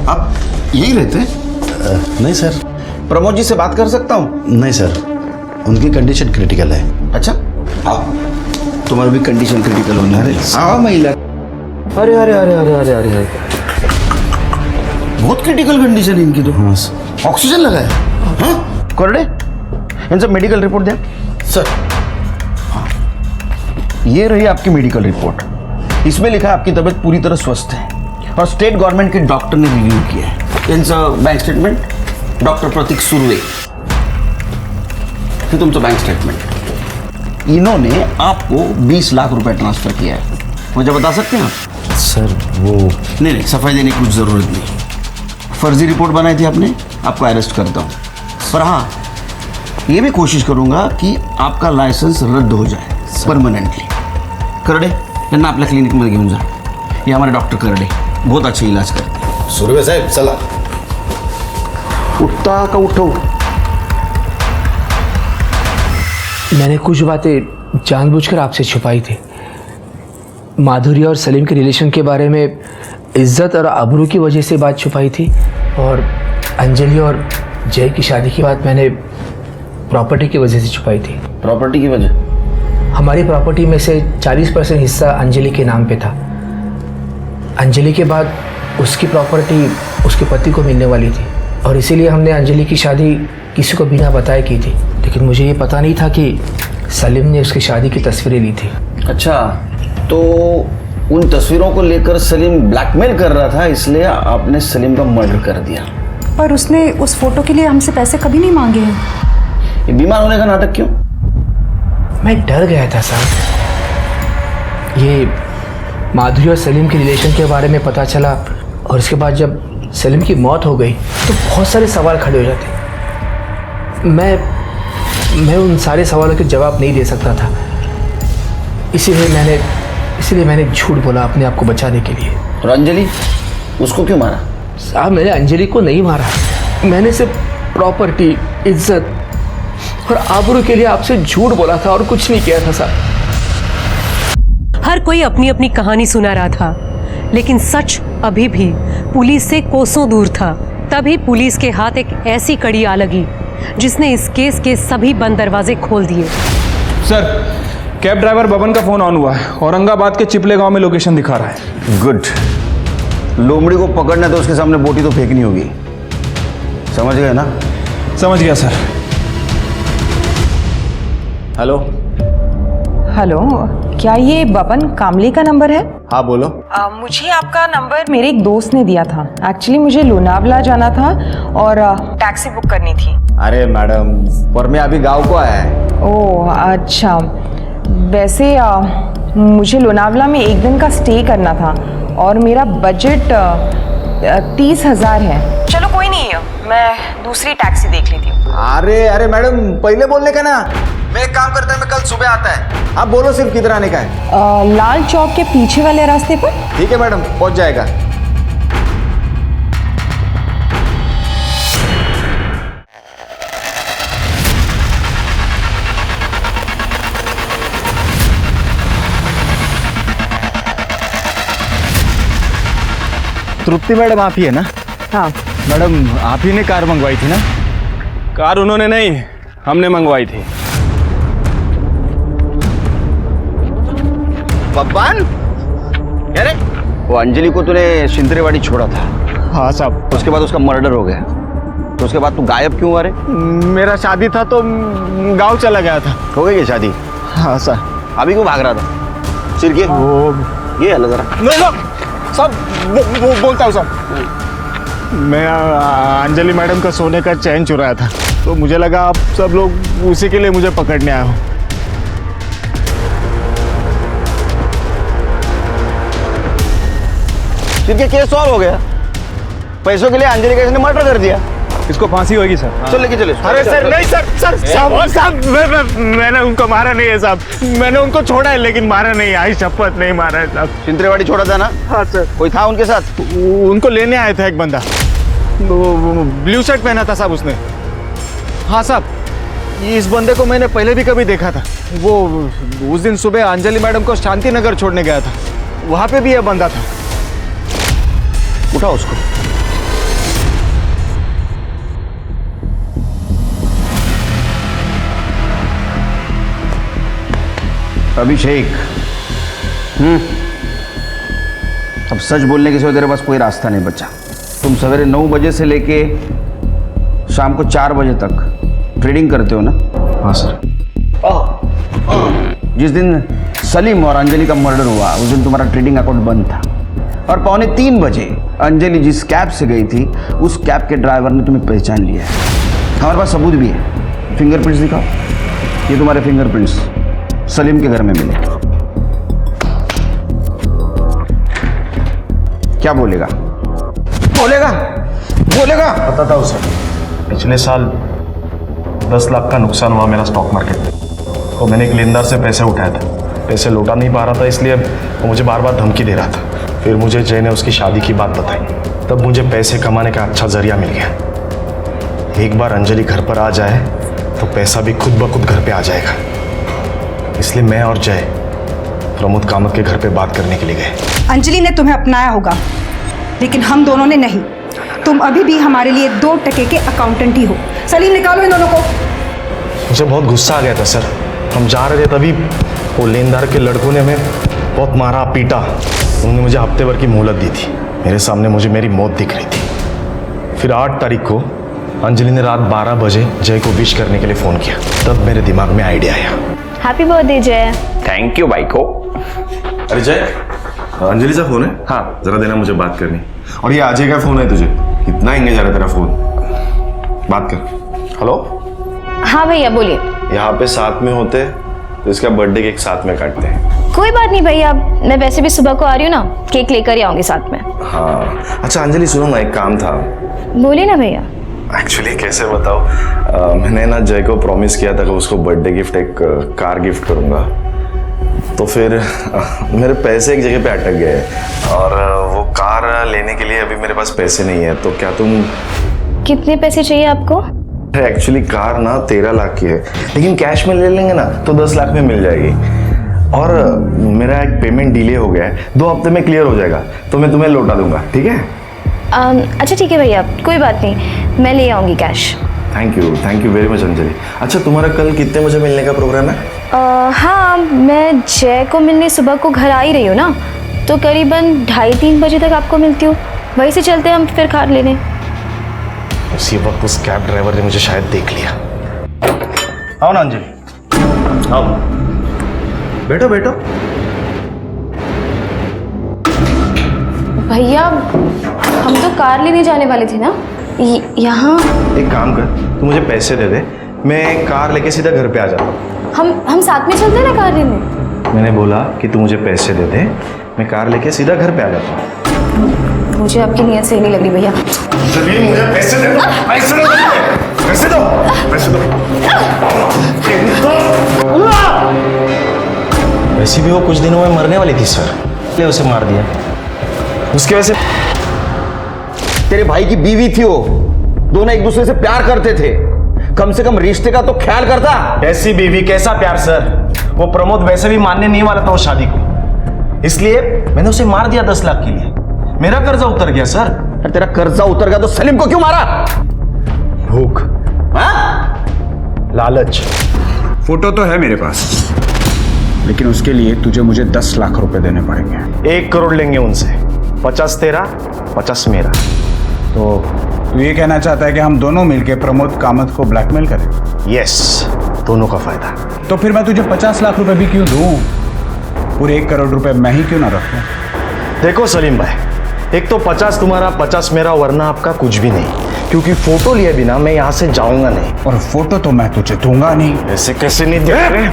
आप यही रहते हैं? नहीं सर। प्रमोद जी से बात कर सकता हूँ? नहीं सर, उनकी कंडीशन क्रिटिकल है। अच्छा आओ, तुम्हारी भी कंडीशन क्रिटिकल होना है। आओ महिला। अरे अरे अरे अरे अरे अरे अरे बहुत क्रिटिकल कंडीशन है इनकी तो। हाँ ऑक्सीजन लगा है? हाँ करड़े, इनसे मेडिकल रिपोर्ट दें सर। हाँ ये रही आपकी मेडिकल रिपोर्ट, इसमें लिखा है आपकी तबीयत पूरी तरह स्वस्थ है और स्टेट गवर्नमेंट के डॉक्टर ने रिव्यू किया है। इनका बैंक स्टेटमेंट डॉक्टर प्रतीक सुर्वे, फिर तुमचा बैंक स्टेटमेंट। इन्होंने आपको 20 लाख रुपए ट्रांसफर किया है, मुझे बता सकते हैं आप? सर वो नहीं, सफाई देने की कुछ ज़रूरत नहीं। फर्जी रिपोर्ट बनाई थी आपने, आपको अरेस्ट करता हूँ। पर हाँ ये भी कोशिश करूँगा कि आपका लाइसेंस रद्द हो जाए परमानेंटली। करडे यांना आपल्या क्लिनिकमध्ये घेऊन जा, ये हमारे डॉक्टर करडे बहुत अच्छे इलाज करते हैं। सुर्वे साहेब चला। उठता का उठो। मैंने कुछ बातें जानबूझकर आपसे छुपाई थी। माधुरी और सलीम के रिलेशन के बारे में इज्जत और आबरू की वजह से बात छुपाई थी, और अंजलि और जय की शादी की बात मैंने प्रॉपर्टी की वजह से छुपाई थी। प्रॉपर्टी की वजह? हमारी प्रॉपर्टी में से 40% हिस्सा अंजलि के नाम पे था। अंजलि के बाद उसकी प्रॉपर्टी उसके पति को मिलने वाली थी, और इसीलिए हमने अंजलि की शादी किसी को बिना बताए की थी। लेकिन मुझे ये पता नहीं था कि सलीम ने उसकी शादी की तस्वीरें ली थी। अच्छा, तो उन तस्वीरों को लेकर सलीम ब्लैकमेल कर रहा था, इसलिए आपने सलीम का मर्डर कर दिया। पर उसने उस फोटो के लिए हमसे पैसे कभी नहीं मांगे हैं। ये बीमार होने का नाटक क्यों? मैं डर गया था साहब। ये माधुरी और सलीम के रिलेशन के बारे में पता चला, और इसके बाद जब सलीम की मौत हो गई तो बहुत सारे सवाल खड़े हो जाते। मैं उन सारे सवालों के जवाब नहीं दे सकता था, इसीलिए मैंने झूठ बोला अपने आप को बचाने के लिए। और अंजलि, उसको क्यों मारा? साहब मैंने अंजलि को नहीं मारा, मैंने सिर्फ प्रॉपर्टी, इज्जत और आबरू के लिए आपसे झूठ बोला था और कुछ नहीं किया था साहब। हर कोई अपनी अपनी कहानी सुना रहा था, लेकिन सच अभी भी पुलिस से कोसों दूर था। तभी पुलिस के हाथ एक ऐसी कड़ी आ लगी जिसने इस केस के सभी बंद दरवाजे खोल दिए। सर, कैब ड्राइवर बबन का फोन ऑन हुआ है, औरंगाबाद के चिपले गांव में लोकेशन दिखा रहा है। गुड। लोमड़ी को पकड़ना तो उसके सामने बोटी तो फेंकनी होगी, समझ गए ना? समझ गया सर। हेलो हेलो, क्या ये बबन कामली का नंबर है? हाँ बोलो। मुझे आपका नंबर मेरे एक दोस्त ने दिया था। एक्चुअली मुझे लोनावला जाना था और टैक्सी बुक करनी थी। अरे मैडम, पर मैं अभी गांव को आया है। ओह अच्छा, वैसे मुझे लोनावला में एक दिन का स्टे करना था और मेरा बजट 30,000 है। चलो कोई नहीं, मैं दूसरी टैक्सी देख लेती हूँ। अरे मैडम, पहले बोलने का ना। मैं एक काम करता है, मैं कल सुबह आता है। आप बोलो सिर्फ किधर आने का है। लाल चौक के पीछे वाले रास्ते पर। ठीक है मैडम, पहुंच जाएगा। तृप्ति मैडम आप ही है ना? हाँ मैडम, आप ही ने कार मंगवाई थी ना? कार उन्होंने नहीं, हमने मंगवाई थी। बब्बान, अरे वो अंजलि को तूने शिंतरेवाड़ी छोड़ा था। हाँ साहब। उसके बाद उसका मर्डर हो गया, तो उसके बाद तू गायब क्यों हुआ रे? मेरा शादी था तो गांव चला गया था। हो गई क्या शादी? हाँ सर। अभी क्यों भाग रहा था? सिर के ये हल जरा सब बोलता हूँ सब। मैं अंजलि मैडम का सोने का चैन चुराया था, तो मुझे लगा आप सब लोग उसी के लिए मुझे पकड़ने आए हो। सिर के केस सॉल्व हो गया। पैसों के लिए अंजलि का इसने मर्डर कर दिया। इसको फांसी होगी सर। चल लेके चले। अरे सर नहीं सर, साहब मैंने उनको मारा नहीं है साहब। मैंने उनको छोड़ा है लेकिन मारा नहीं है। आई शपथ नहीं मारा है साहब। शिंतरेवाड़ी छोड़ा था ना? हाँ सर। कोई था उनके साथ? उनको लेने आया था एक बंदा, ब्लू शर्ट पहना था साहब उसने। हाँ साहब, इस बंदे को मैंने पहले भी कभी देखा था। वो उस दिन सुबह अंजलि मैडम को शांति नगर छोड़ने गया था, वहां पे भी यह बंदा था। उठाओ उसको। अभिषेक, अब सच बोलने के सिवा तेरे पास कोई रास्ता नहीं बचा। तुम सवेरे 9 बजे से लेके शाम को 4 बजे तक ट्रेडिंग करते हो ना? हाँ सर। जिस दिन सलीम और अंजलि का मर्डर हुआ उस दिन तुम्हारा ट्रेडिंग अकाउंट बंद था, और 2:45 बजे अंजलि जिस कैब से गई थी उस कैब के ड्राइवर ने तुम्हें पहचान लिया है। हमारे पास सबूत भी है। फिंगरप्रिंट्स दिखाओ। ये तुम्हारे फिंगरप्रिंट्स सलीम के घर में मिले। क्या बोलेगा? बोलेगा बताता हूँ सर। पिछले साल 10 लाख का नुकसान हुआ मेरा स्टॉक मार्केट में, तो मैंने एक लेनदार से पैसे उठाए थे। पैसे लौटा नहीं पा रहा था, इसलिए वो मुझे बार बार धमकी दे रहा था। फिर मुझे जय ने उसकी शादी की बात बताई, तब मुझे पैसे कमाने का अच्छा जरिया मिल गया। एक बार अंजलि घर पर आ जाए तो पैसा भी खुद ब खुद घर पे आ जाएगा। इसलिए मैं और जय प्रमोद कामत के घर पे बात करने के लिए गए। अंजलि ने तुम्हें अपनाया होगा, लेकिन हम दोनों ने नहीं। तुम अभी भी हमारे लिए 2 टके के अकाउंटेंट ही हो। सलीम, निकालो इन दोनों को। मुझे बहुत गुस्सा आ गया था सर। हम जा रहे थे तभी वो लेनदार के लड़कों ने हमें बहुत मारा पीटा। उन्होंने मुझे हफ्ते भर की मोहलत दी थी। मेरे सामने मुझे मेरी मौत दिख रही थी। फिर 8 तारीख को अंजलि ने रात 12 बजे जय को विश करने के लिए फ़ोन किया। तब मेरे दिमाग में आइडिया आया। हैप्पी बर्थडे जय। थैंक यू भाई को। अरे जय, अंजलि से फोन है? हाँ जरा देना, मुझे बात करनी। और ये अजय का फोन है तुझे? कितना एंगेज आ रहा है तेरा फोन? बात कर। हेलो। हाँ भैया बोलिए। यहाँ पे साथ में होते तो इसका बर्थडे केक साथ में काटते हैं। कोई बात नहीं भैया, मैं वैसे भी सुबह को आ रही हूँ ना, केक लेकर ही आऊंगी साथ में। हाँ अच्छा अंजलि सुनो ना, एक काम था। बोलिए ना भैया। एक्चुअली कैसे बताओ, मैंने ना जय को प्रॉमिस किया था कि उसको बर्थडे गिफ्ट एक कार गिफ्ट करूँगा। तो फिर मेरे पैसे एक जगह पे अटक गए और वो कार लेने के लिए अभी मेरे पास पैसे नहीं है। तो क्या तुम... कितने पैसे चाहिए आपको? एक्चुअली कार ना 13 लाख की है, लेकिन कैश में ले लेंगे ना तो 10 लाख में मिल जाएगी। और मेरा एक पेमेंट डिले हो गया है, 2 हफ्ते में क्लियर हो जाएगा, तो मैं तुम्हें लौटा दूंगा, ठीक है? अच्छा ठीक है भैया, कोई बात नहीं, मैं ले आऊँगी cash. Thank you very much Anjali. अच्छा तुम्हारा कल कितने बजे मिलने का प्रोग्राम है? हाँ, मैं जय को मिलने सुबह को घर आ ही रही हूँ ना, तो करीबन 2:30-3 बजे तक आपको मिलती हूँ। वहीं से चलते हैं हम फिर कार लेने। उसी वक्त उस कैब ड्राइवर ने मुझे शायद देख लिया। आओ ना अंजलि, आओ बैठो बैठो। भैया हम तो कार लेने जाने वाले थे ना, यहाँ। एक काम कर, तू मुझे पैसे दे दे, मैं कार लेके सीधा घर पे आ जाता हूँ। हम साथ में चलते हैं ना कार लेने। मैंने बोला कि तू मुझे पैसे दे दे, मैं कार लेके सीधा घर पे आ जाता हूँ। मुझे आपकी नीयत सही नहीं लग रही भैया। सलीम मुझे पैसे दे दो, पैसे दो, पैसे दो, पैसे दो। वैसे भी वो कुछ दिनों में मरने वाली थी सर, इसलिए उसे मार दिया। उसकी वजह से तेरे भाई की बीवी थी, वो दोनों एक दूसरे से प्यार करते थे, कम से कम रिश्ते का तो ख्याल करता। ऐसी बीवी कैसा प्यार सर, वो प्रमोद वैसे भी मानने नहीं वाला था वो शादी को, इसलिए मैंने उसे मार दिया 10 लाख के लिए। मेरा कर्जा उतर गया सर। तेरा कर्जा उतर गया तो सलीम को क्यों मारा? भूख, लालच। फोटो तो है मेरे पास, लेकिन उसके लिए तुझे मुझे 10 लाख रुपए देने पड़ेंगे। 1 करोड़ लेंगे उनसे, 50 तेरा, 50 मेरा। तो तू ये कहना चाहता है कि हम दोनों मिलकर प्रमोद कामत को ब्लैकमेल करें? यस, दोनों का फायदा। तो फिर मैं तुझे 50 लाख रुपए भी क्यों दूं? पूरे 1 करोड़ रुपए मैं ही क्यों ना रखूं? देखो सलीम भाई, एक तो 50 तुम्हारा, 50 मेरा, वरना आपका कुछ भी नहीं, क्योंकि फोटो लिए बिना मैं यहाँ से जाऊंगा नहीं। और फोटो तो मैं तुझे दूंगा नहीं। ऐसे कैसे नहीं दे रहे?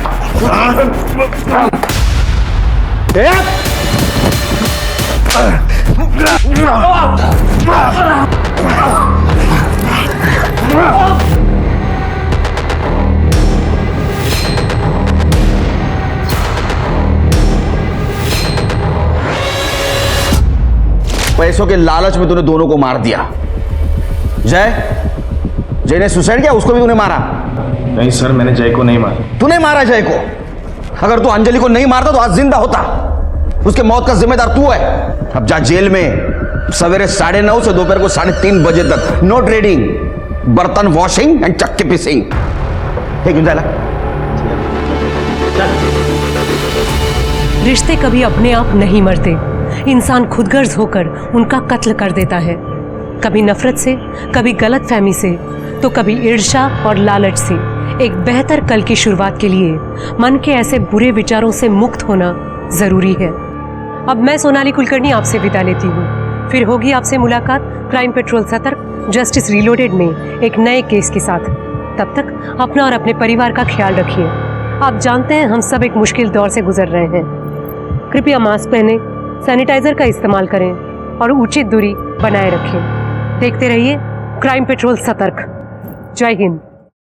पैसों के लालच में तूने दोनों को मार दिया। जय ने सुसाइड किया, उसको भी तूने मारा? नहीं सर, मैंने जय को नहीं मारा। तूने मारा जय को? अगर तू अंजलि को नहीं मारता तो आज जिंदा होता। उसके मौत का जिम्मेदार तू है। अब जा जेल में, सवेरे 9:30 से दोपहर को 3:30 बजे तक। नो ट्रेडिंग, बर्तन वॉशिंग एंड चक्के पीसिंग। रिश्ते कभी अपने आप नहीं मरते, इंसान खुदगर्ज होकर उनका कत्ल कर देता है। कभी नफरत से, कभी गलतफहमी से, तो कभी ईर्ष्या और लालच से। एक बेहतर कल की शुरुआत के लिए मन के ऐसे बुरे विचारों से मुक्त होना जरूरी है। अब मैं सोनाली कुलकर्णी आपसे विदा लेती हूँ। फिर होगी आपसे मुलाकात क्राइम पेट्रोल सतर्क जस्टिस रीलोडेड में एक नए केस के साथ। तब तक अपना और अपने परिवार का ख्याल रखिए। आप जानते हैं हम सब एक मुश्किल दौर से गुजर रहे हैं। कृपया मास्क पहने, सैनिटाइजर का इस्तेमाल करें और उचित दूरी बनाए रखें। देखते रहिए क्राइम पेट्रोल सतर्क। जय हिंद।